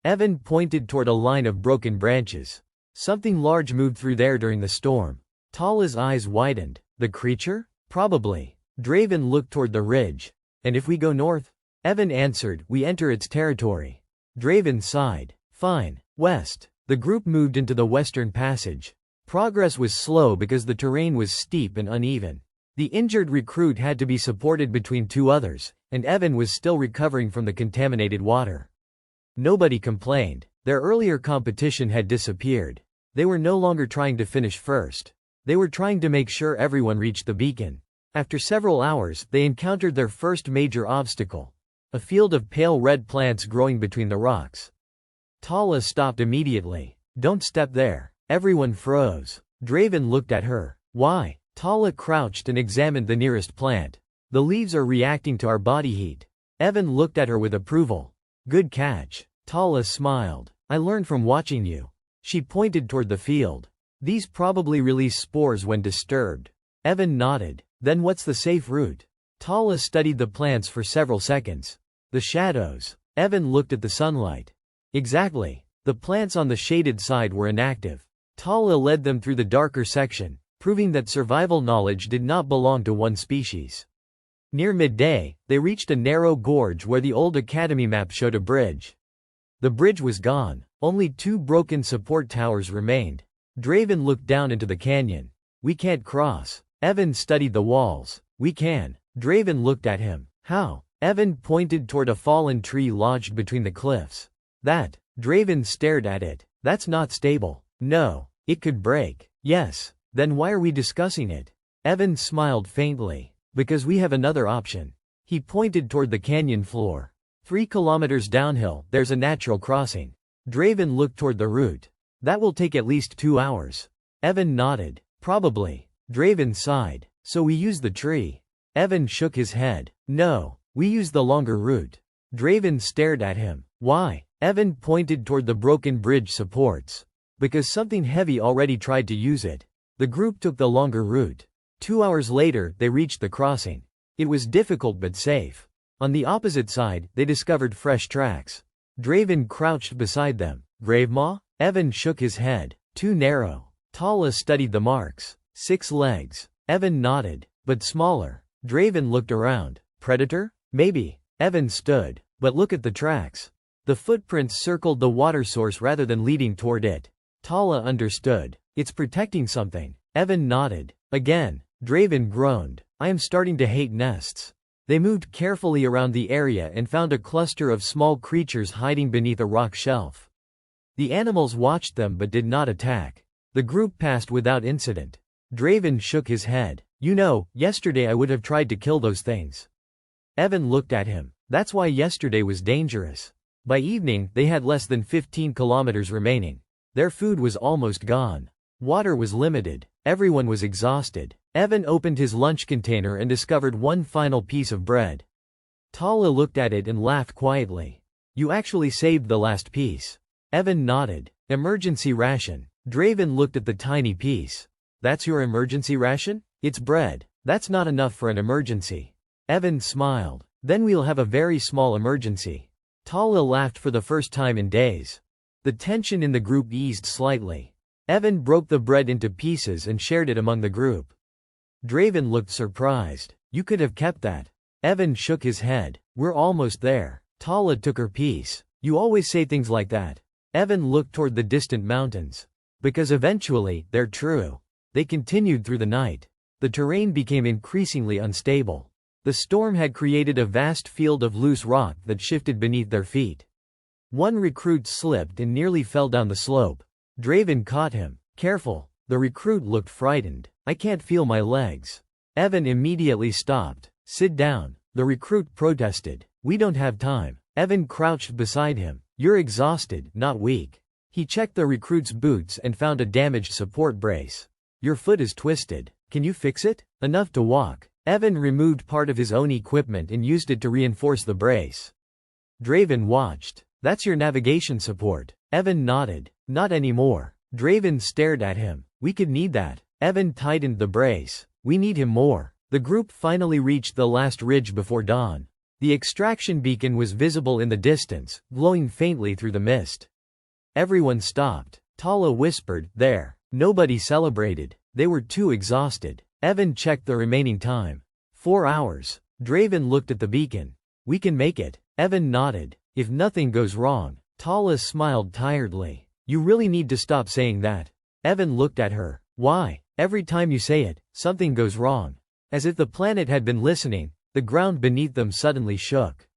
Evan pointed toward a line of broken branches. Something large moved through there during the storm. Tala's eyes widened. The creature? Probably. Draven looked toward the ridge. And if we go north? Evan answered, we enter its territory. Draven sighed. Fine. West. The group moved into the western passage. Progress was slow because the terrain was steep and uneven. The injured recruit had to be supported between 2 others, and Evan was still recovering from the contaminated water. Nobody complained. Their earlier competition had disappeared. They were no longer trying to finish first. They were trying to make sure everyone reached the beacon. After several hours, they encountered their first major obstacle. A field of pale red plants growing between the rocks. Tala stopped immediately. Don't step there. Everyone froze. Draven looked at her. Why? Tala crouched and examined the nearest plant. The leaves are reacting to our body heat. Evan looked at her with approval. Good catch. Tala smiled. I learned from watching you. She pointed toward the field. These probably release spores when disturbed. Evan nodded. Then what's the safe route? Tala studied the plants for several seconds. The shadows. Evan looked at the sunlight. Exactly. The plants on the shaded side were inactive. Tala led them through the darker section, proving that survival knowledge did not belong to one species. Near midday, they reached a narrow gorge where the old academy map showed a bridge. The bridge was gone. Only 2 broken support towers remained. Draven looked down into the canyon. We can't cross. Evan studied the walls. We can. Draven looked at him. How? Evan pointed toward a fallen tree lodged between the cliffs. That. Draven stared at it. That's not stable. No. It could break. Yes. Then why are we discussing it? Evan smiled faintly. Because we have another option. He pointed toward the canyon floor. 3 kilometers downhill, there's a natural crossing. Draven looked toward the route. That will take at least 2 hours. Evan nodded. Probably. Draven sighed. So we use the tree. Evan shook his head. No. We use the longer route. Draven stared at him. Why? Evan pointed toward the broken bridge supports. Because something heavy already tried to use it. The group took the longer route. 2 hours later, they reached the crossing. It was difficult but safe. On the opposite side, they discovered fresh tracks. Draven crouched beside them. Gravemaw? Evan shook his head. Too narrow. Tala studied the marks. 6 legs. Evan nodded. But smaller. Draven looked around. Predator? Maybe. Evan stood. But look at the tracks. The footprints circled the water source rather than leading toward it. Tala understood. It's protecting something. Evan nodded. Again. Draven groaned. I am starting to hate nests. They moved carefully around the area and found a cluster of small creatures hiding beneath a rock shelf. The animals watched them but did not attack. The group passed without incident. Draven shook his head. You know, yesterday I would have tried to kill those things. Evan looked at him. That's why yesterday was dangerous. By evening, they had less than 15 kilometers remaining. Their food was almost gone. Water was limited. Everyone was exhausted. Evan opened his lunch container and discovered one final piece of bread. Tala looked at it and laughed quietly. You actually saved the last piece. Evan nodded. Emergency ration. Draven looked at the tiny piece. That's your emergency ration? It's bread. That's not enough for an emergency. Evan smiled. Then we'll have a very small emergency. Tala laughed for the first time in days. The tension in the group eased slightly. Evan broke the bread into pieces and shared it among the group. Draven looked surprised. You could have kept that. Evan shook his head. We're almost there. Tala took her piece. You always say things like that. Evan looked toward the distant mountains. Because eventually, they're true. They continued through the night. The terrain became increasingly unstable. The storm had created a vast field of loose rock that shifted beneath their feet. One recruit slipped and nearly fell down the slope. Draven caught him. Careful. The recruit looked frightened. I can't feel my legs. Evan immediately stopped. Sit down. The recruit protested. We don't have time. Evan crouched beside him. You're exhausted, not weak. He checked the recruit's boots and found a damaged support brace. Your foot is twisted. Can you fix it? Enough to walk. Evan removed part of his own equipment and used it to reinforce the brace. Draven watched. That's your navigation support. Evan nodded. Not anymore. Draven stared at him. We could need that. Evan tightened the brace. We need him more. The group finally reached the last ridge before dawn. The extraction beacon was visible in the distance, glowing faintly through the mist. Everyone stopped. Tala whispered, there. Nobody celebrated. They were too exhausted. Evan checked the remaining time. 4 hours. Draven looked at the beacon. We can make it. Evan nodded. If nothing goes wrong. Tala smiled tiredly. You really need to stop saying that. Evan looked at her. Why? Every time you say it, something goes wrong. As if the planet had been listening, the ground beneath them suddenly shook.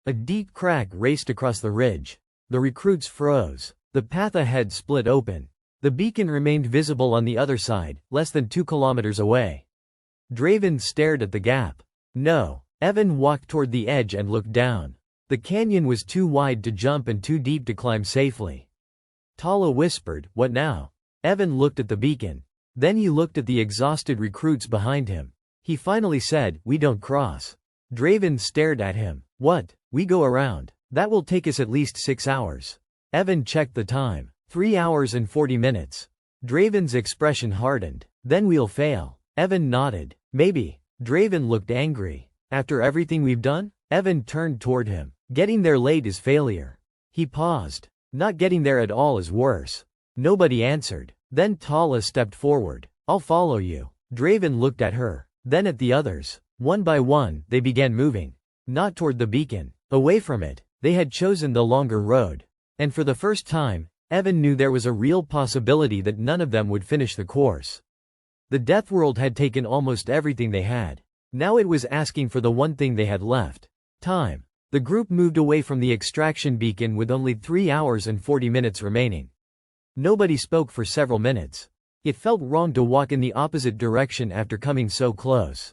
A deep crack raced across the ridge. The recruits froze. The path ahead split open. The beacon remained visible on the other side, less than 2 kilometers away. Draven stared at the gap. No. Evan walked toward the edge and looked down. The canyon was too wide to jump and too deep to climb safely. Tala whispered, what now? Evan looked at the beacon. Then he looked at the exhausted recruits behind him. He finally said, we don't cross. Draven stared at him. What? We go around. That will take us at least 6 hours. Evan checked the time. 3 hours and 40 minutes. Draven's expression hardened. Then we'll fail. Evan nodded. Maybe. Draven looked angry. After everything we've done? Evan turned toward him. Getting there late is failure. He paused. Not getting there at all is worse. Nobody answered. Then Tala stepped forward. I'll follow you. Draven looked at her. Then at the others. One by one, they began moving. Not toward the beacon. Away from it. They had chosen the longer road. And for the first time, Evan knew there was a real possibility that none of them would finish the course. The Deathworld had taken almost everything they had. Now it was asking for the one thing they had left. Time. The group moved away from the extraction beacon with only 3 hours and 40 minutes remaining. Nobody spoke for several minutes. It felt wrong to walk in the opposite direction after coming so close.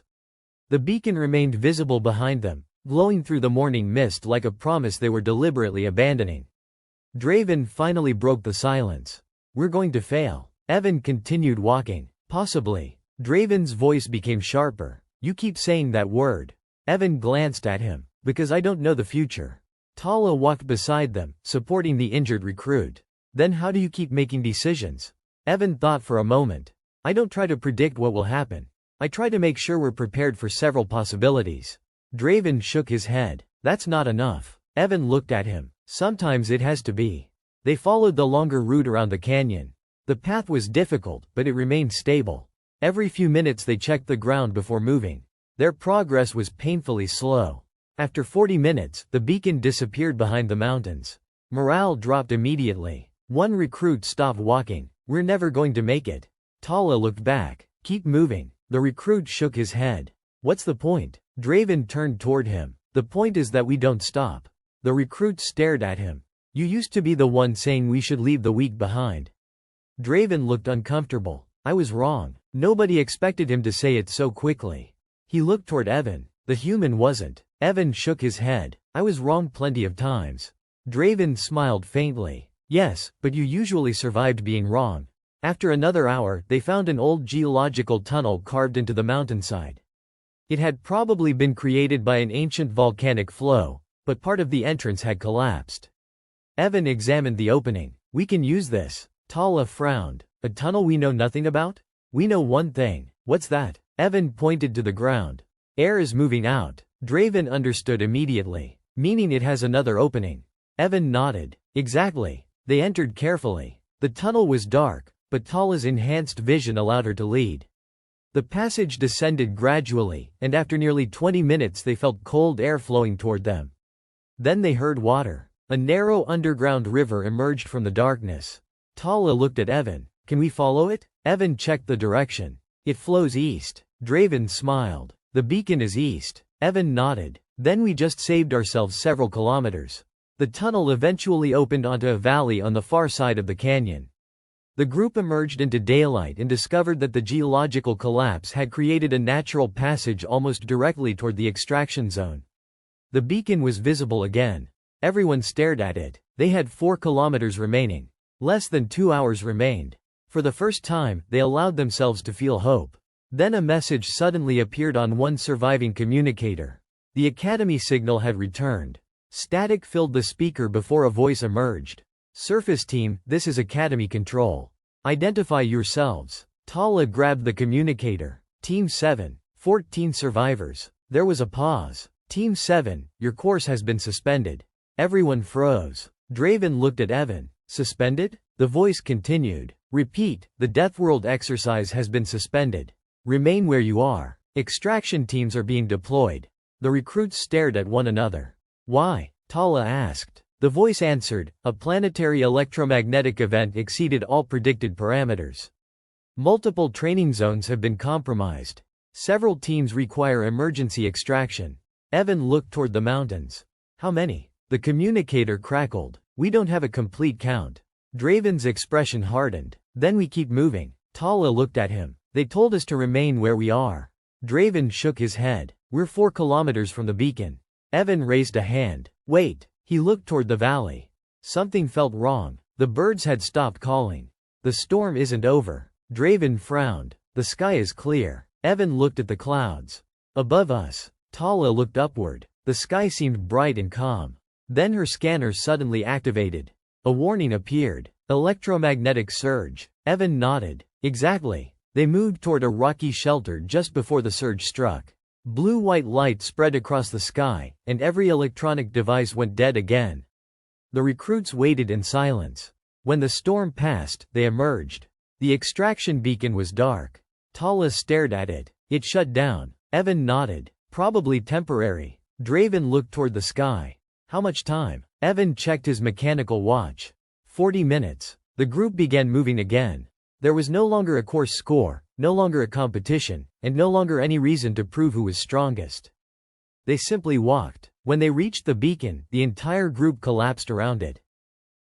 The beacon remained visible behind them, glowing through the morning mist like a promise they were deliberately abandoning. Draven finally broke the silence. We're going to fail. Evan continued walking. Possibly. Draven's voice became sharper. You keep saying that word. Evan glanced at him. Because I don't know the future. Tala walked beside them, supporting the injured recruit. Then how do you keep making decisions? Evan thought for a moment. I don't try to predict what will happen. I try to make sure we're prepared for several possibilities. Draven shook his head. That's not enough. Evan looked at him. Sometimes it has to be. They followed the longer route around the canyon. The path was difficult, but it remained stable. Every few minutes they checked the ground before moving. Their progress was painfully slow. After 40 minutes, the beacon disappeared behind the mountains. Morale dropped immediately. One recruit stopped walking. We're never going to make it. Tala looked back. Keep moving. The recruit shook his head. What's the point? Draven turned toward him. The point is that we don't stop. The recruit stared at him. You used to be the one saying we should leave the weak behind. Draven looked uncomfortable. I was wrong. Nobody expected him to say it so quickly. He looked toward Evan. The human wasn't. Evan shook his head. I was wrong plenty of times. Draven smiled faintly. Yes, but you usually survived being wrong. After another hour, they found an old geological tunnel carved into the mountainside. It had probably been created by an ancient volcanic flow, but part of the entrance had collapsed. Evan examined the opening. "We can use this." Tala frowned. "A tunnel we know nothing about?" "We know one thing." "What's that?" Evan pointed to the ground. "Air is moving out." Draven understood immediately. "Meaning it has another opening." Evan nodded. "Exactly." They entered carefully. The tunnel was dark, but Tala's enhanced vision allowed her to lead. The passage descended gradually, and after nearly 20 minutes they felt cold air flowing toward them. Then they heard water. A narrow underground river emerged from the darkness. Tala looked at Evan. "Can we follow it?" Evan checked the direction. "It flows east." Draven smiled. "The beacon is east." Evan nodded. "Then we just saved ourselves several kilometers." The tunnel eventually opened onto a valley on the far side of the canyon. The group emerged into daylight and discovered that the geological collapse had created a natural passage almost directly toward the extraction zone. The beacon was visible again. Everyone stared at it. They had 4 kilometers remaining. Less than 2 hours remained. For the first time, they allowed themselves to feel hope. Then a message suddenly appeared on one surviving communicator. The Academy signal had returned. Static filled the speaker before a voice emerged. "Surface Team, this is Academy Control. Identify yourselves." Tala grabbed the communicator. "Team 7, 14 survivors." There was a pause. "Team 7, your course has been suspended." Everyone froze. Draven looked at Evan. "Suspended?" The voice continued. "Repeat, the Deathworld exercise has been suspended. Remain where you are. Extraction teams are being deployed." The recruits stared at one another. "Why?" Tala asked. The voice answered, "A planetary electromagnetic event exceeded all predicted parameters. Multiple training zones have been compromised. Several teams require emergency extraction." Evan looked toward the mountains. "How many?" The communicator crackled. "We don't have a complete count." Draven's expression hardened. "Then we keep moving." Tala looked at him. "They told us to remain where we are." Draven shook his head. "We're 4 kilometers from the beacon." Evan raised a hand. "Wait." He looked toward the valley. Something felt wrong. The birds had stopped calling. "The storm isn't over." Draven frowned. "The sky is clear." Evan looked at the clouds. "Above us." Tala looked upward. The sky seemed bright and calm. Then her scanner suddenly activated. A warning appeared. "Electromagnetic surge." Evan nodded. "Exactly." They moved toward a rocky shelter just before the surge struck. Blue-white light spread across the sky, and every electronic device went dead again. The recruits waited in silence. When the storm passed, they emerged. The extraction beacon was dark. Tala stared at it. It shut down. Evan nodded. "Probably temporary." Draven looked toward the sky. "How much time?" Evan checked his mechanical watch. 40 minutes. The group began moving again. There was no longer a course score, no longer a competition, and no longer any reason to prove who was strongest. They simply walked. When they reached the beacon, the entire group collapsed around it.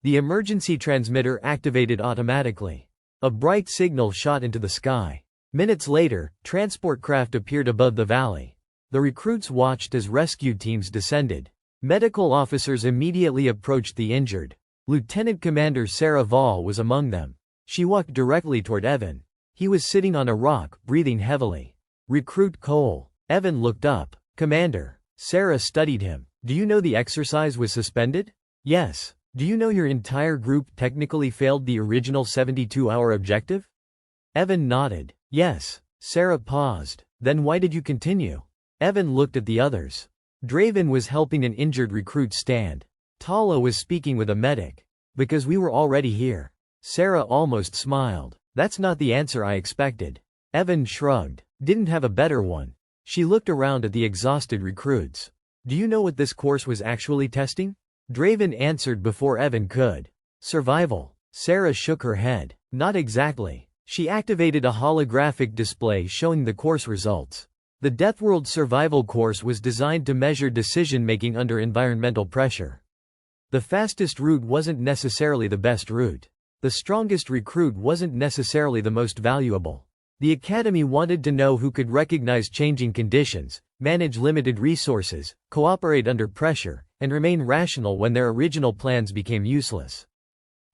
The emergency transmitter activated automatically. A bright signal shot into the sky. Minutes later, transport craft appeared above the valley. The recruits watched as rescue teams descended. Medical officers immediately approached the injured. Lieutenant Commander Sarah Vall was among them. She walked directly toward Evan. He was sitting on a rock, breathing heavily. "Recruit Cole." Evan looked up. "Commander." Sarah studied him. "Do you know the exercise was suspended?" "Yes." "Do you know your entire group technically failed the original 72-hour objective?" Evan nodded. "Yes." Sarah paused. "Then why did you continue?" Evan looked at the others. Draven was helping an injured recruit stand. Tala was speaking with a medic. "Because we were already here." Sarah almost smiled. "That's not the answer I expected." Evan shrugged. "Didn't have a better one." She looked around at the exhausted recruits. "Do you know what this course was actually testing?" Draven answered before Evan could. "Survival." Sarah shook her head. "Not exactly." She activated a holographic display showing the course results. The Deathworld survival course was designed to measure decision-making under environmental pressure. The fastest route wasn't necessarily the best route. The strongest recruit wasn't necessarily the most valuable. The Academy wanted to know who could recognize changing conditions, manage limited resources, cooperate under pressure, and remain rational when their original plans became useless.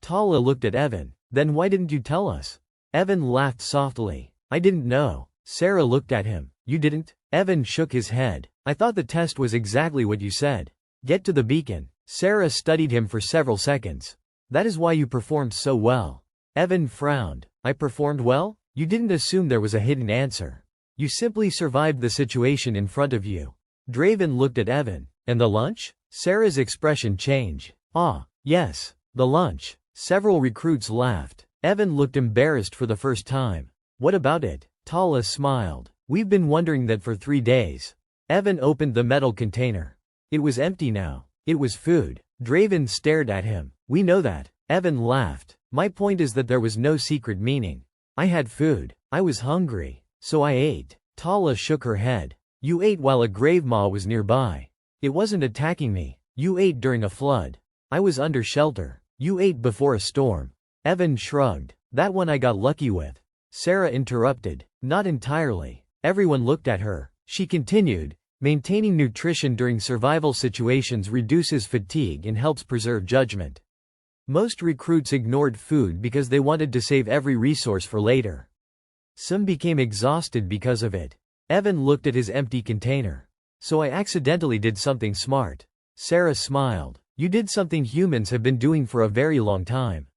Tala looked at Evan. "Then why didn't you tell us?" Evan laughed softly. "I didn't know." Sarah looked at him. "You didn't?" Evan shook his head. "I thought the test was exactly what you said." Get to the beacon. Sarah studied him for several seconds. That is why you performed so well. Evan frowned. I performed well? You didn't assume there was a hidden answer. You simply survived the situation in front of you. Draven looked at Evan. And the lunch? Sarah's expression changed. Ah, yes, the lunch. Several recruits laughed. Evan looked embarrassed for the first time. What about it? Tala smiled. We've been wondering that for 3 days. Evan opened the metal container. It was empty now. It was food. Draven stared at him. We know that. Evan laughed. My point is that there was no secret meaning. I had food. I was hungry. So I ate. Tala shook her head. You ate while a grave maw was nearby. It wasn't attacking me. You ate during a flood. I was under shelter. You ate before a storm. Evan shrugged. That one I got lucky with. Sarah interrupted. Not entirely. Everyone looked at her. She continued. Maintaining nutrition during survival situations reduces fatigue and helps preserve judgment. Most recruits ignored food because they wanted to save every resource for later. Some became exhausted because of it. Evan looked at his empty container. So I accidentally did something smart. Sarah smiled. You did something humans have been doing for a very long time.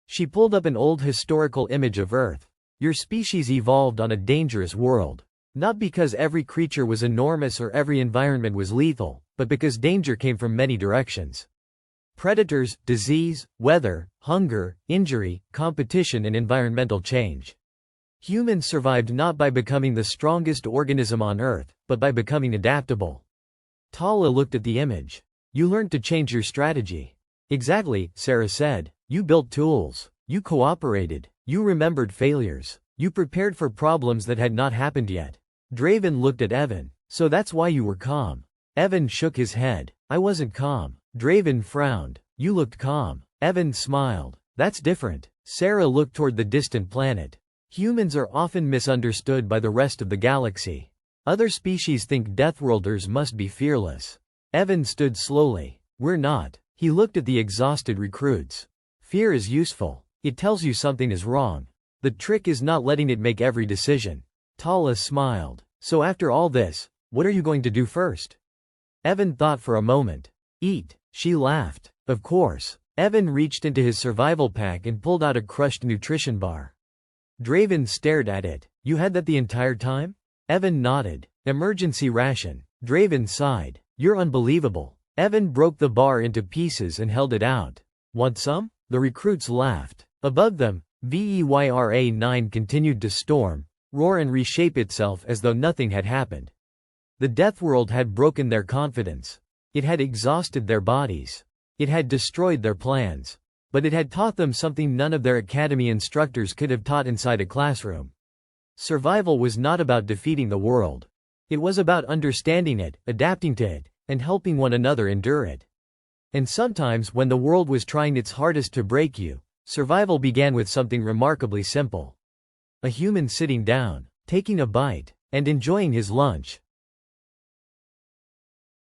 She pulled up an old historical image of Earth. Your species evolved on a dangerous world. Not because every creature was enormous or every environment was lethal, but because danger came from many directions. Predators, disease, weather, hunger, injury, competition and environmental change. Humans survived not by becoming the strongest organism on Earth, but by becoming adaptable. Tala looked at the image. You learned to change your strategy. Exactly, Sarah said. You built tools. You cooperated. You remembered failures. You prepared for problems that had not happened yet. Draven looked at Evan. So that's why you were calm. Evan shook his head. I wasn't calm. Draven frowned. You looked calm. Evan smiled. That's different. Sarah looked toward the distant planet. Humans are often misunderstood by the rest of the galaxy. Other species think Deathworlders must be fearless. Evan stood slowly. We're not. He looked at the exhausted recruits. Fear is useful. It tells you something is wrong. The trick is not letting it make every decision. Tala smiled. So after all this, what are you going to do first? Evan thought for a moment. Eat. She laughed. Of course. Evan reached into his survival pack and pulled out a crushed nutrition bar. Draven stared at it. You had that the entire time? Evan nodded. Emergency ration. Draven sighed. You're unbelievable. Evan broke the bar into pieces and held it out. Want some? The recruits laughed. Above them, VEYRA-9 continued to storm, roar and reshape itself as though nothing had happened. The Deathworld had broken their confidence. It had exhausted their bodies. It had destroyed their plans. But it had taught them something none of their academy instructors could have taught inside a classroom. Survival was not about defeating the world. It was about understanding it, adapting to it, and helping one another endure it. And sometimes when the world was trying its hardest to break you, survival began with something remarkably simple. A human sitting down, taking a bite, and enjoying his lunch.